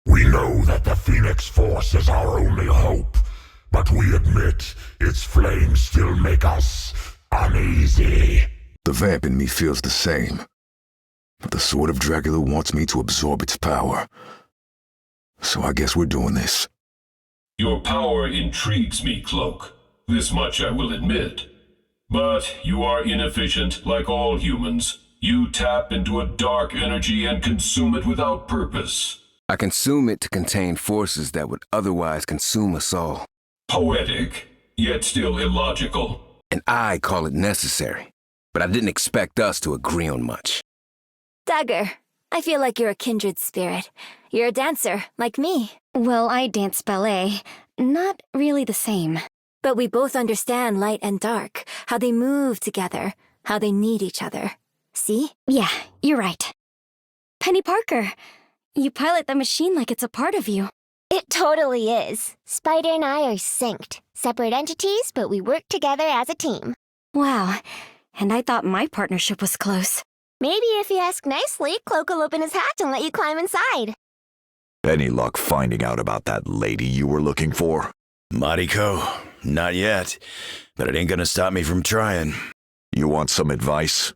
S4: We know that the Phoenix Force is our only hope, but we admit its flames still make us uneasy.
S10: The vamp in me feels the same. But the Sword of Dracula wants me to absorb its power. So I guess we're doing this.
S6: Your power intrigues me, Cloak. This much I will admit. But you are inefficient, like all humans. You tap into a dark energy and consume it without purpose.
S5: I consume it to contain forces that would otherwise consume us all.
S6: Poetic, yet still illogical.
S5: And I call it necessary. But I didn't expect us to agree on much.
S9: Dagger, I feel like you're a kindred spirit. You're a dancer, like me.
S12: Well, I dance ballet. Not really the same.
S9: But we both understand light and dark, how they move together, how they need each other. See?
S12: Yeah, you're right. Penny Parker, you pilot the machine like it's a part of you.
S15: It totally is. Spider and I are synced. Separate entities, but we work together as a team.
S12: Wow, and I thought my partnership was close.
S15: Maybe if you ask nicely, Cloak will open his hatch and let you climb inside.
S19: Any luck finding out about that lady you were looking for?
S21: Mariko, not yet. But it ain't gonna stop me from trying.
S19: You want some advice?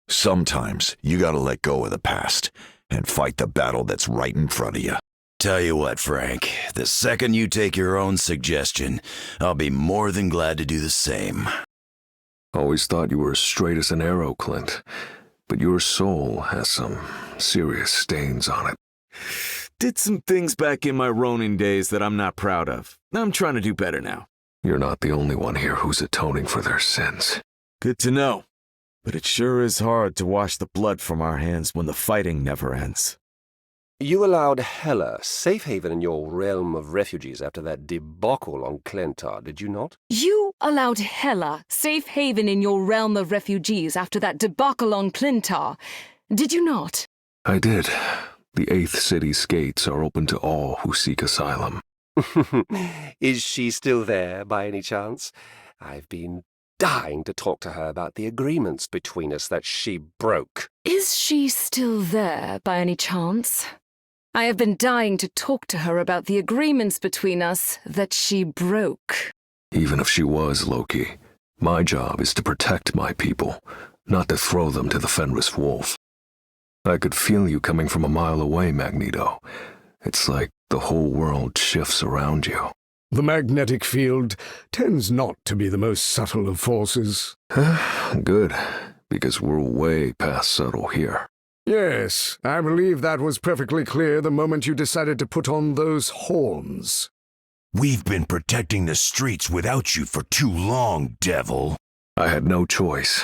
S19: Sometimes you gotta let go of the past and fight the battle that's right in front of you.
S21: Tell you what, Frank, the second you take your own suggestion, I'll be more than glad to do the same.
S3: Always thought you were as straight as an arrow, Clint. But your soul has some serious stains on it.
S18: Did some things back in my Ronin days that I'm not proud of. I'm trying to do better now.
S3: You're not the only one here who's atoning for their sins.
S18: Good to know. But it sure is hard to wash the blood from our hands when the fighting never ends.
S3: You allowed Hela safe haven in your realm of refugees after that debacle on Clentar, did you not?
S1: You allowed Hela safe haven in your realm of refugees after that debacle on Clentar, did you not?
S3: I did. The 8th city's gates are open to all who seek asylum. Is she still there, by any chance? I've been dying to talk to her about the agreements between us that she broke.
S1: Is she still there, by any chance? I have been dying to talk to her about the agreements between us that she broke.
S3: Even if she was, Loki, my job is to protect my people, not to throw them to the Fenris wolf. I could feel you coming from a mile away, Magneto. It's like the whole world shifts around you.
S4: The magnetic field tends not to be the most subtle of forces.
S3: Good, because we're way past subtle here.
S4: Yes, I believe that was perfectly clear the moment you decided to put on those horns.
S21: We've been protecting the streets without you for too long, devil.
S3: I had no choice.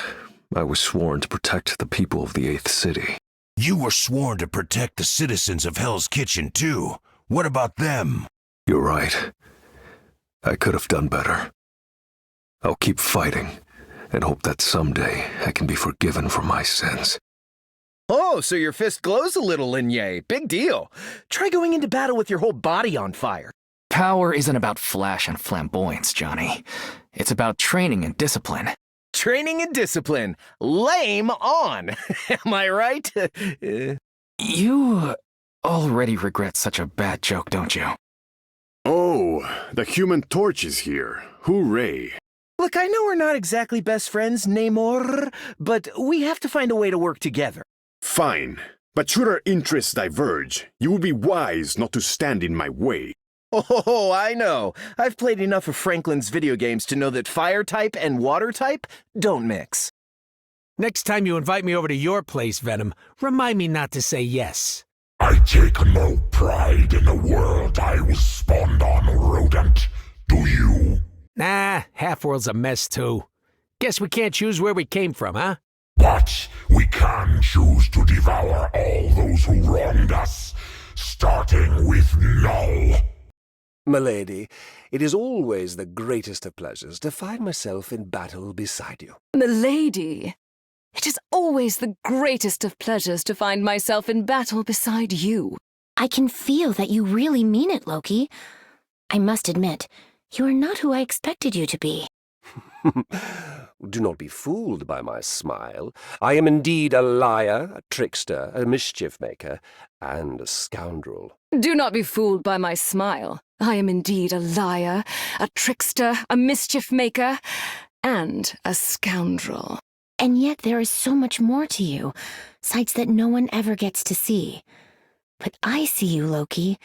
S3: I was sworn to protect the people of the 8th city.
S21: You were sworn to protect the citizens of Hell's Kitchen, too. What about them?
S3: You're right. I could have done better. I'll keep fighting, and hope that someday I can be forgiven for my sins.
S25: Oh, so your fist glows a little, Linnae. Big deal. Try going into battle with your whole body on fire.
S23: Power isn't about flash and flamboyance, Johnny. It's about training and discipline.
S25: Training and discipline. Lame on. Am I right?
S23: You already regret such a bad joke, don't you?
S16: Oh, the Human Torch is here. Hooray.
S25: Look, I know we're not exactly best friends, Namor, but we have to find a way to work together.
S16: Fine, but should our interests diverge, you would be wise not to stand in my way.
S25: Oh, I know. I've played enough of Franklin's video games to know that fire type and water type don't mix.
S22: Next time you invite me over to your place, Venom, remind me not to say yes.
S4: I take no pride in the world I was spawned on, rodent. Do you?
S22: Nah, Half-World's a mess too. Guess we can't choose where we came from, huh?
S4: But we can choose to devour all those who wronged us, starting with Null.
S3: Milady, it is always the greatest of pleasures to find myself in battle beside you.
S1: Milady, it is always the greatest of pleasures to find myself in battle beside you.
S15: I can feel that you really mean it, Loki. I must admit, you are not who I expected you to be.
S3: Do not be fooled by my smile. I am indeed a liar, a trickster, a mischief-maker, and a scoundrel.
S1: Do not be fooled by my smile. I am indeed a liar, a trickster, a mischief-maker, and a scoundrel.
S11: And yet there is so much more to you, sides that no one ever gets to see. But I see you, Loki,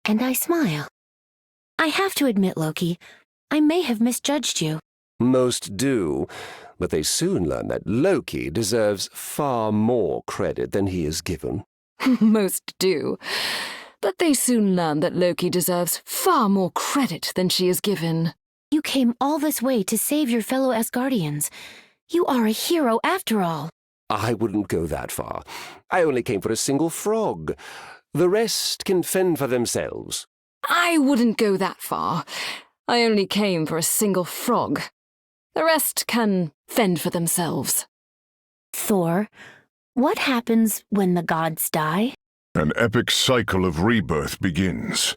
S11: and I smile. I have to admit, Loki, I may have misjudged you.
S3: Most do, but they soon learn that Loki deserves far more credit than he is given.
S1: Most do, but they soon learn that Loki deserves far more credit than she is given.
S11: You came all this way to save your fellow Asgardians. You are a hero after all.
S3: I wouldn't go that far. I only came for a single frog. The rest can fend for themselves.
S1: I wouldn't go that far. I only came for a single frog. The rest can fend for themselves.
S11: Thor, what happens when the gods die?
S13: An epic cycle of rebirth begins.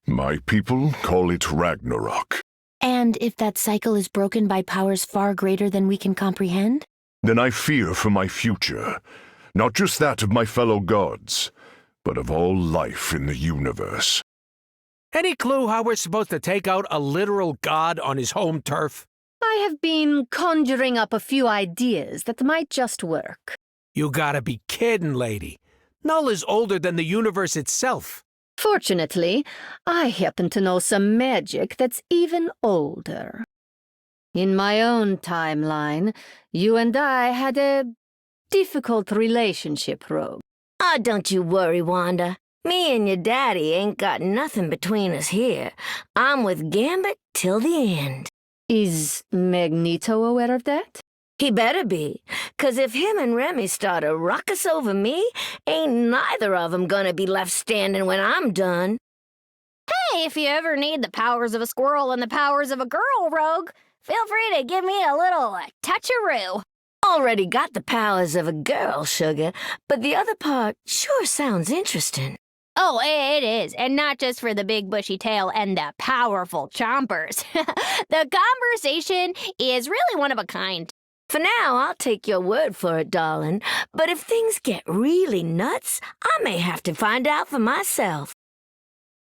S13: My people call it Ragnarok.
S11: And if that cycle is broken by powers far greater than we can comprehend?
S13: Then I fear for my future. Not just that of my fellow gods, but of all life in the universe.
S22: Any clue how we're supposed to take out a literal god on his home turf?
S14: I have been conjuring up a few ideas that might just work.
S22: You gotta be kidding, lady. Null is older than the universe itself.
S14: Fortunately, I happen to know some magic that's even older. In my own timeline, you and I had a difficult relationship, Rogue.
S17: Oh, don't you worry, Wanda. Me and your daddy ain't got nothing between us here. I'm with Gambit till the end.
S14: Is Magneto aware of that?
S17: He better be, 'cause if him and Remy start a ruckus over me, ain't neither of 'em gonna be left standing when I'm done.
S15: Hey, if you ever need the powers of a squirrel and the powers of a girl, Rogue, feel free to give me a little touch-a-roo.
S17: Already got the powers of a girl, Sugar, but the other part sure sounds interesting.
S15: Oh, it is, and not just for the big bushy tail and the powerful chompers. The conversation is really one of a kind.
S17: For now, I'll take your word for it, darling, but if things get really nuts, I may have to find out for myself.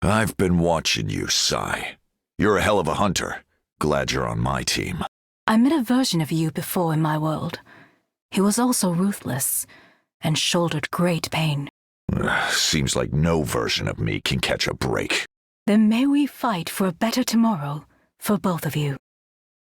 S19: I've been watching you, Sai. You're a hell of a hunter. Glad you're on my team.
S20: I met a version of you before in my world. He was also ruthless and shouldered great pain.
S19: Seems like no version of me can catch a break.
S20: Then may we fight for a better tomorrow for both of you.